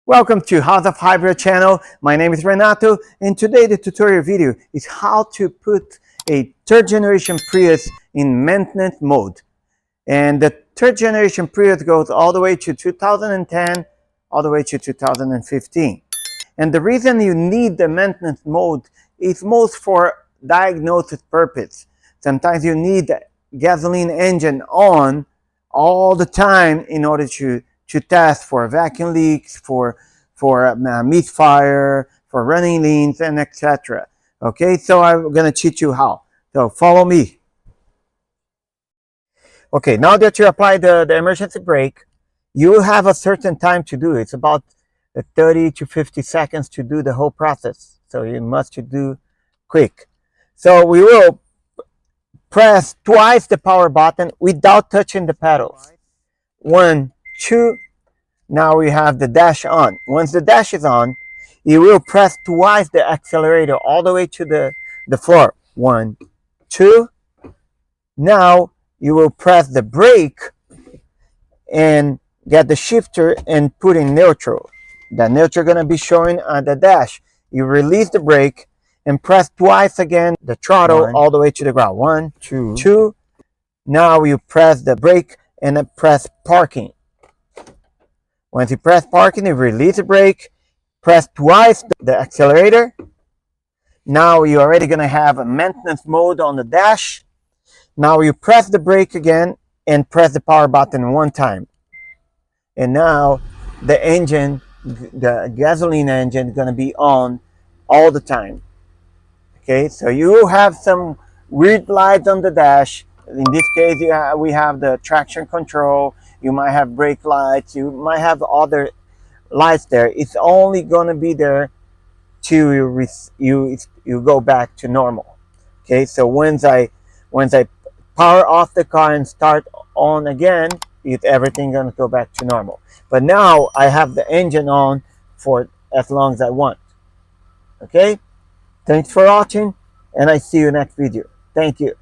Welcome to House of Hybrid channel. My name is Renato, and today the tutorial video is how to put a third generation Prius in maintenance mode. And the third generation Prius goes all the way to 2010, all the way to 2015. And the reason you need the maintenance mode is most for diagnosis purpose. Sometimes you need the gasoline engine on all the time in order to test for vacuum leaks, for misfire, for running leans, and etc. Okay, so I'm gonna teach you how. So follow me. Okay, now that you apply the emergency brake, you have a certain time to do it. It's about 30 to 50 seconds to do the whole process. So you must do quick. So we will press twice the power button without touching the pedals. 1, 2. Now we have the dash on. Once the dash is on, you will press twice the accelerator all the way to the floor. 1, 2. Now you will press the brake and get the shifter and put in neutral. The neutral gonna be showing on the dash. You release the brake and press twice again the throttle all the way to the ground. 1, 2. Now you press the brake and then press parking. Once you press parking, you release the brake, press twice the accelerator. Now you're already gonna have a maintenance mode on the dash. Now you press the brake again and press the power button one time. And now the engine, the gasoline engine, is gonna be on all the time. Okay, so you have some weird lights on the dash. In this case, we have the traction control. You might have brake lights. You might have other lights there. It's only gonna be there till you go back to normal. Okay, so once I power off the car and start on again, everything gonna go back to normal. But now I have the engine on for as long as I want. Okay, thanks for watching, and I see you next video. Thank you.